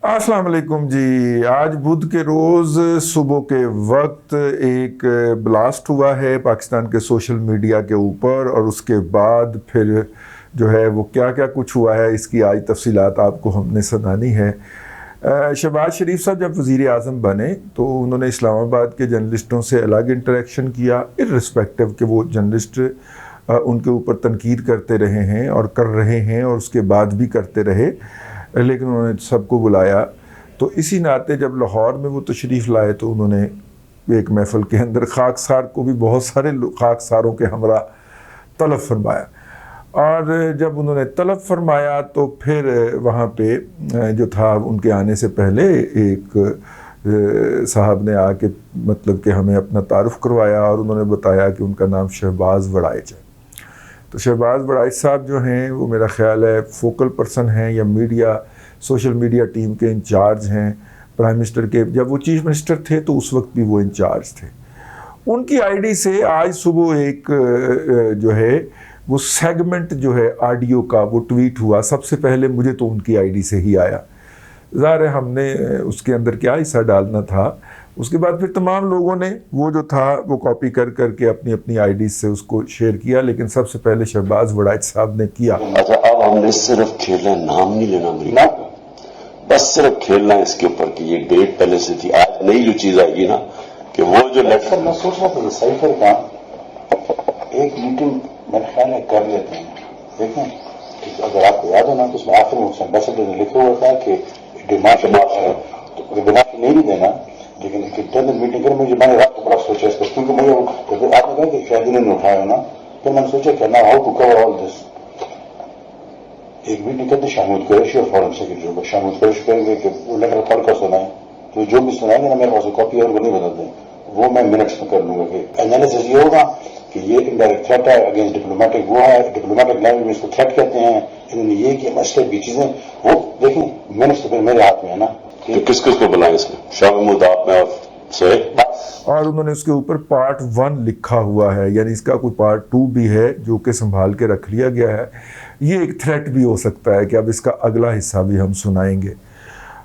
अस्सलाम वालेकुम जी। आज बुध के रोज़ सुबह के वक्त एक ब्लास्ट हुआ है पाकिस्तान के सोशल मीडिया के ऊपर, और उसके बाद फिर जो है वो क्या क्या कुछ हुआ है इसकी आज तफसीलात आपको हमने सुनानी है। शहबाज शरीफ साहब जब वज़ीर आज़म बने तो उन्होंने इस्लामाबाद के जर्नलिस्टों से अलग इंटरेक्शन किया, इर्रिस्पेक्टिव कि वो जर्नलिस्ट उनके ऊपर तनकीद करते रहे हैं और कर रहे हैं और उसके बाद भी करते रहे, लेकिन उन्होंने सबको बुलाया। तो इसी नाते जब लाहौर में वो तशरीफ़ लाए तो उन्होंने एक महफ़िल के अंदर खाकसार को भी बहुत सारे खाकसारों के हमरा तलब फरमाया, और जब उन्होंने तलब फरमाया तो फिर वहाँ पे जो था उनके आने से पहले एक साहब ने आके मतलब कि हमें अपना तारुफ़ करवाया और उन्होंने बताया कि उनका नाम शहबाज वड़ाइच है। तो शहबाज वड़ाइच साहब जो हैं वो मेरा ख़्याल है फोकल पर्सन हैं या मीडिया सोशल मीडिया टीम के इंचार्ज हैं प्राइम मिनिस्टर के। जब वो चीफ मिनिस्टर थे तो उस वक्त भी वो इंचार्ज थे। उनकी आईडी से आज सुबह एक जो है वो सेगमेंट जो है ऑडियो का वो ट्वीट हुआ। सबसे पहले मुझे तो उनकी आईडी से ही आया, ज़ाहिर है हमने उसके अंदर क्या हिस्सा डालना था। उसके बाद फिर तमाम लोगों ने वो जो था वो कॉपी कर करके अपनी अपनी आईडी से उसको शेयर किया, लेकिन सबसे पहले शहबाज वड़ाइच साहब ने किया। अच्छा, अब हमने सिर्फ खेलना, नाम नहीं लेना अमरीका का, बस सिर्फ खेलना इसके ऊपर कि ये डेट पहले से थी। आज नई जो चीज़ आएगी ना कि वो जो लेटर मैं सोच रहा था साइफर का एक मीटिंग मेरे ख्याल में कर लेते हैं। देखें अगर आपको याद हो ना तो उसमें आखिर में एम्बेसडर ने लिखा हुआ था कि डिमांड तो बिना नहीं भी देना, लेकिन एक इंटरनल मीटिंग कर मुझे मैंने रात को बड़ा सोचा इसको, क्योंकि मुझे आपने कहा कि शायद उन्होंने उठाया ना, तो मैंने सोचा कि ना how to cover all this. एक मीटिंग करते शाहमूद कुरैशी और फॉरेन सेक्रेटरी को, शाहमूद कुरैशी कहेंगे कि वो लेटर पढ़ कर सुनाए, तो जो भी सुनाएंगे ना मेरे पास कॉपी और वो नहीं बदलते, वो मैं मिनट्स में कर लूंगा कि एनालिसिस ये होगा कि ये इनडायरेक्ट थ्रेट है अगेंस्ट डिप्लोमेटिक, वो है डिप्लोमेटिक लैंग्वेज में इसको थ्रेट कहते हैं, इन्होंने ये किया मसले भी चीजें वो देखें मिनट्स तो फिर मेरे हाथ में है ना। तो किस किस को बुलाएं इसमें? शाह महमूद, आप में और उन्होंने उसके ऊपर पार्ट 1 लिखा हुआ है, यानी इसका कोई पार्ट 2 भी है जो कि संभाल के रख लिया गया है। ये एक थ्रेट भी हो सकता है कि अब इसका अगला हिस्सा भी हम सुनाएंगे।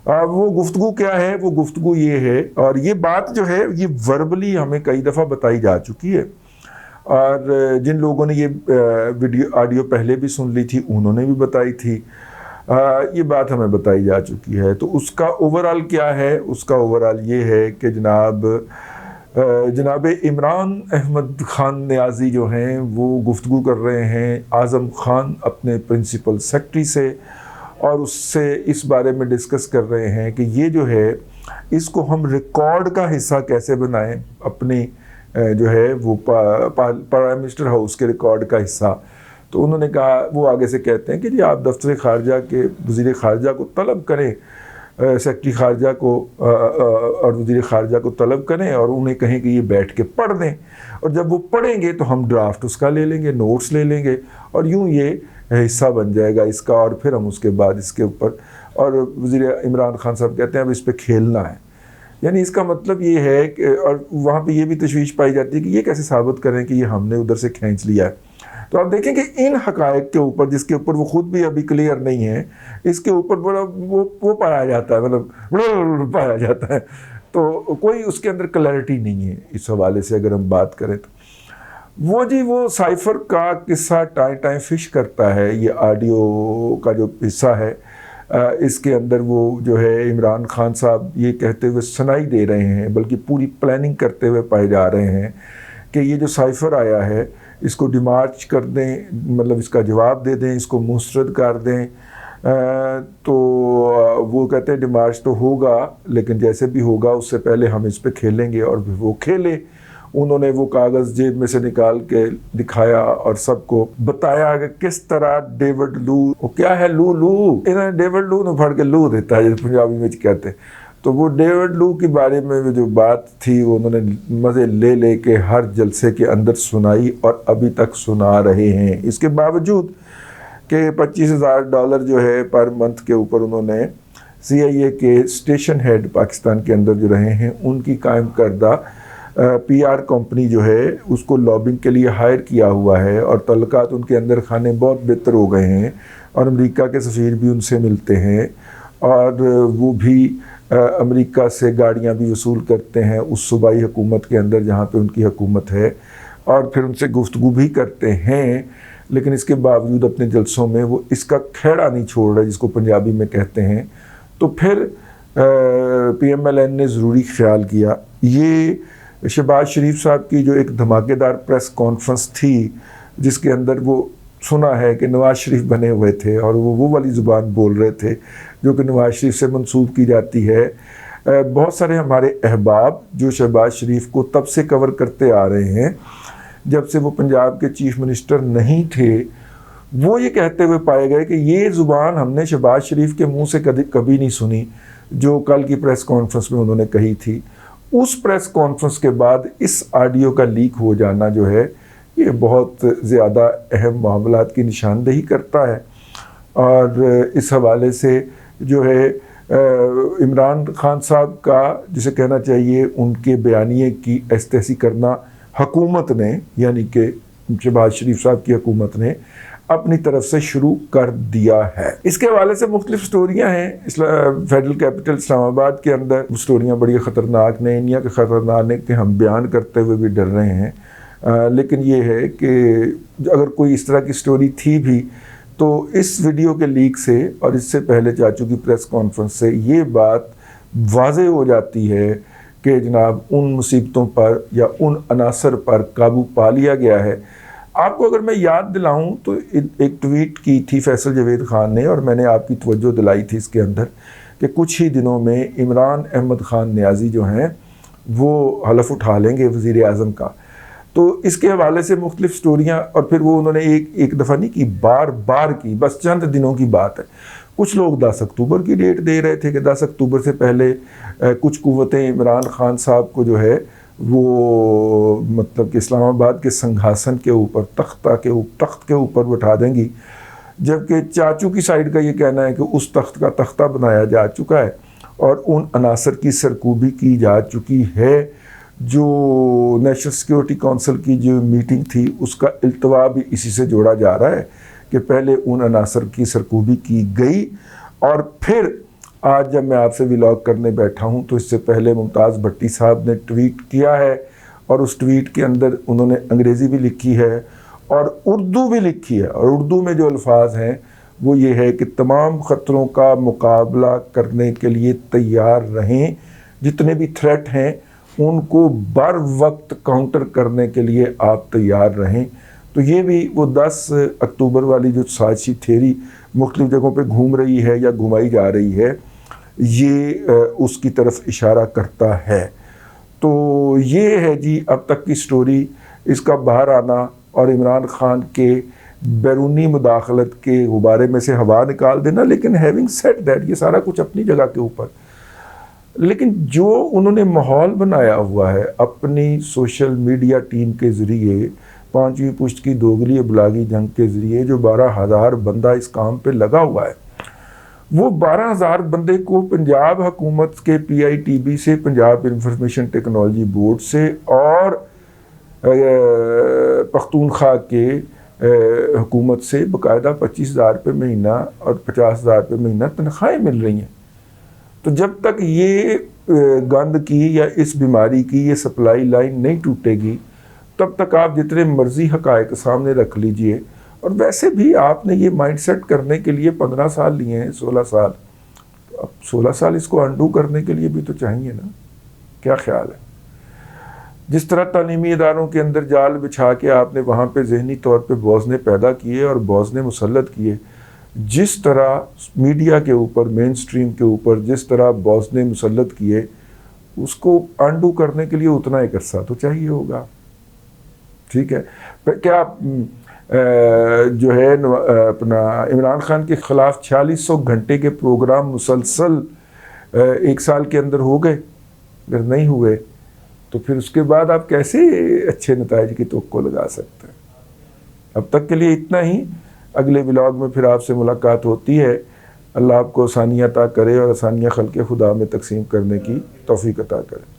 वो गुफ्तगू क्या है? वो गुफ्तगू ये है, और ये बात जो है ये वर्बली हमें कई दफ़ा बताई जा चुकी है, और जिन लोगों ने ये वीडियो ऑडियो पहले भी सुन ली थी उन्होंने भी बताई थी। ये बात हमें बताई जा चुकी है। तो उसका ओवरऑल क्या है? उसका ओवरऑल ये है कि जनाब इमरान अहमद खान नियाज़ी जो हैं वो गुफ्तगू कर रहे हैं आज़म खान अपने प्रिंसिपल सेक्रेटरी से, और उससे इस बारे में डिस्कस कर रहे हैं कि ये जो है इसको हम रिकॉर्ड का हिस्सा कैसे बनाएं, अपनी जो है वो प्राइम मिनिस्टर हाउस के रिकॉर्ड का हिस्सा। तो उन्होंने कहा, वो आगे से कहते हैं कि जी आप दफ्तर खारजा के वज़ीर खारजा को तलब करें, सेक्रेटरी खारजा को और वज़ीर खारजा को तलब करें और उन्हें कहें कि ये बैठ के पढ़ दें, और जब वो पढ़ेंगे तो हम ड्राफ्ट उसका ले लेंगे, नोट्स ले लेंगे, और यूँ ये हिस्सा बन जाएगा इसका, और फिर हम उसके बाद इसके ऊपर। और वज़ीर इमरान खान साहब कहते हैं अब इस पर खेलना है। यानी इसका मतलब ये है कि, और वहाँ पे ये भी तशवीश पाई जाती है कि ये कैसे साबित करें कि ये हमने उधर से खींच लिया है। तो आप देखें कि इन हक़ाइक़ के ऊपर, जिसके ऊपर वो ख़ुद भी अभी क्लियर नहीं है, इसके ऊपर बड़ा वो पाया जाता है, मतलब पाया जाता है। तो कोई उसके अंदर क्लैरिटी नहीं है इस हवाले से अगर हम बात करें तो। वो साइफ़र का किस्सा टाइम फिश करता है, ये ऑडियो का जो हिस्सा है इसके अंदर वो जो है इमरान खान साहब ये कहते हुए सुनाई दे रहे हैं, बल्कि पूरी प्लानिंग करते हुए पाए जा रहे हैं कि ये जो साइफ़र आया है इसको डिमार्च कर दें, मतलब इसका जवाब दे दें, इसको मुस्तरद कर दें। तो वो कहते हैं डिमार्च तो होगा, लेकिन जैसे भी होगा उससे पहले हम इस पे खेलेंगे, और वो खेले। उन्होंने वो कागज़ जेब में से निकाल के दिखाया और सबको बताया कि किस तरह डेविड लू, वो क्या है लू इन्होंने डेविड लू ने फड़ के लू देता है जैसे पंजाबी में कहते हैं। तो वो डेविड लू के बारे में जो बात थी उन्होंने मज़े ले के हर जलसे के अंदर सुनाई, और अभी तक सुना रहे हैं। इसके बावजूद कि $25,000 जो है पर मंथ के ऊपर उन्होंने CIA के स्टेशन हेड पाकिस्तान के अंदर जो रहे हैं उनकी कायम करदा PR कंपनी जो है उसको लॉबिंग के लिए हायर किया हुआ है, और तल्लुकात उनके अंदर खाने बहुत बेहतर हो गए हैं, और अमेरिका के सफ़ीर भी उनसे मिलते हैं, اور وہ بھی امریکہ سے گاڑیاں بھی وصول کرتے ہیں اس صوبائی حکومت کے اندر جہاں پہ ان کی حکومت ہے، اور پھر ان سے گفتگو بھی کرتے ہیں، لیکن اس کے باوجود اپنے جلسوں میں وہ اس کا کھیڑا نہیں چھوڑ رہے جس کو پنجابی میں کہتے ہیں۔ تو پھر پی ایم ایل این نے ضروری خیال کیا، یہ شہباز شریف صاحب کی جو ایک دھماکے دار پریس کانفرنس تھی جس کے اندر وہ سنا ہے کہ نواز شریف بنے ہوئے تھے اور وہ والی زبان بول رہے تھے جو کہ نواز شریف سے منسوب کی جاتی ہے۔ بہت سارے ہمارے احباب جو شہباز شریف کو تب سے کور کرتے آ رہے ہیں جب سے وہ پنجاب کے چیف منسٹر نہیں تھے، وہ یہ کہتے ہوئے پائے گئے کہ یہ زبان ہم نے شہباز شریف کے منہ سے کبھی نہیں سنی جو کل کی پریس کانفرنس میں انہوں نے کہی تھی۔ اس پریس کانفرنس کے بعد اس آڈیو کا لیک ہو جانا جو ہے یہ بہت زیادہ اہم معاملات کی نشاندہی کرتا ہے، اور اس حوالے سے جو ہے عمران خان صاحب کا جسے کہنا چاہیے ان کے بیانیے کی استحسی کرنا حکومت نے، یعنی کہ شہباز شریف صاحب کی حکومت نے اپنی طرف سے شروع کر دیا ہے۔ اس کے حوالے سے مختلف سٹوریاں ہیں فیڈرل کیپٹل اسلام آباد کے اندر، سٹوریاں بڑی خطرناک نے، انیا کے خطرناک نے کہ ہم بیان کرتے ہوئے بھی ڈر رہے ہیں، لیکن یہ ہے کہ اگر کوئی اس طرح کی سٹوری تھی بھی تو اس ویڈیو کے لیک سے اور اس سے پہلے چاچو کی پریس کانفرنس سے یہ بات واضح ہو جاتی ہے کہ جناب ان مصیبتوں پر یا ان عناصر پر قابو پا لیا گیا ہے۔ آپ کو اگر میں یاد دلاؤں تو ایک ٹویٹ کی تھی فیصل جاوید خان نے، اور میں نے آپ کی توجہ دلائی تھی اس کے اندر کہ کچھ ہی دنوں میں عمران احمد خان نیازی جو ہیں وہ حلف اٹھا لیں گے وزیر اعظم کا۔ تو اس کے حوالے سے مختلف سٹوریاں، اور پھر وہ انہوں نے ایک دفعہ نہیں کی، بار بار کی، بس چند دنوں کی بات ہے۔ کچھ لوگ 10 اکتوبر کی ڈیٹ دے رہے تھے کہ 10 اکتوبر سے پہلے کچھ قوتیں عمران خان صاحب کو جو ہے وہ مطلب کہ اسلام آباد کے سنگھاسن کے اوپر تخت کے اوپر بٹھا دیں گی، جبکہ چاچو کی سائیڈ کا یہ کہنا ہے کہ اس تخت کا تختہ بنایا جا چکا ہے اور ان عناصر کی سرکوبی کی جا چکی ہے۔ جو نیشنل سیکیورٹی کونسل کی جو میٹنگ تھی اس کا التوا بھی اسی سے جوڑا جا رہا ہے کہ پہلے ان عناصر کی سرکوبی کی گئی، اور پھر آج جب میں آپ سے ولاگ کرنے بیٹھا ہوں تو اس سے پہلے ممتاز بھٹی صاحب نے ٹویٹ کیا ہے، اور اس ٹویٹ کے اندر انہوں نے انگریزی بھی لکھی ہے اور اردو بھی لکھی ہے، اور اردو میں جو الفاظ ہیں وہ یہ ہے کہ تمام خطروں کا مقابلہ کرنے کے لیے تیار رہیں، جتنے بھی تھریٹ ہیں ان کو بر وقت کاؤنٹر کرنے کے لیے آپ تیار رہیں۔ تو یہ بھی وہ 10 اکتوبر والی جو سازشی تھیوری مختلف جگہوں پہ گھوم رہی ہے یا گھمائی جا رہی ہے، یہ اس کی طرف اشارہ کرتا ہے۔ تو یہ ہے جی اب تک کی سٹوری، اس کا باہر آنا اور عمران خان کے بیرونی مداخلت کے غبارے میں سے ہوا نکال دینا۔ لیکن ہیونگ سیڈ دیٹ، یہ سارا کچھ اپنی جگہ کے اوپر، لیکن جو انہوں نے ماحول بنایا ہوا ہے اپنی سوشل میڈیا ٹیم کے ذریعے، 5ویں پشت کی دوگلی ابلاغی جنگ کے ذریعے جو 12,000 بندہ اس کام پہ لگا ہوا ہے، وہ 12,000 بندے کو پنجاب حکومت کے PITB سے، پنجاب انفارمیشن ٹیکنالوجی بورڈ سے، اور پختونخوا کے حکومت سے باقاعدہ 25,000 روپے مہینہ اور 50,000 روپے مہینہ تنخواہیں مل رہی ہیں۔ تو جب تک یہ گند کی یا اس بیماری کی یہ سپلائی لائن نہیں ٹوٹے گی تب تک آپ جتنے مرضی حقائق سامنے رکھ لیجئے، اور ویسے بھی آپ نے یہ مائنڈ سیٹ کرنے کے لیے 15 سال لیے ہیں، 16 سال، اب 16 سال اس کو انڈو کرنے کے لیے بھی تو چاہیے نا۔ کیا خیال ہے؟ جس طرح تعلیمی اداروں کے اندر جال بچھا کے آپ نے وہاں پہ ذہنی طور پہ بوزنے پیدا کیے اور بوزنے مسلط کیے، جس طرح میڈیا کے اوپر، مین سٹریم کے اوپر جس طرح بوزنے مسلط کیے، اس کو انڈو کرنے کے لیے اتنا ایک عرصہ تو چاہیے ہوگا۔ ٹھیک ہے، کیا جو ہے اپنا عمران خان کے خلاف 4600 گھنٹے کے پروگرام مسلسل 1 سال کے اندر ہو گئے؟ اگر نہیں ہوئے تو پھر اس کے بعد آپ کیسے اچھے نتائج کی توقع لگا سکتے ہیں؟ اب تک کے لیے اتنا ہی، اگلے ولاگ میں پھر آپ سے ملاقات ہوتی ہے۔ اللہ آپ کو آسانیاں عطا کرے اور آسانیاں خلق خدا میں تقسیم کرنے کی توفیق عطا کرے۔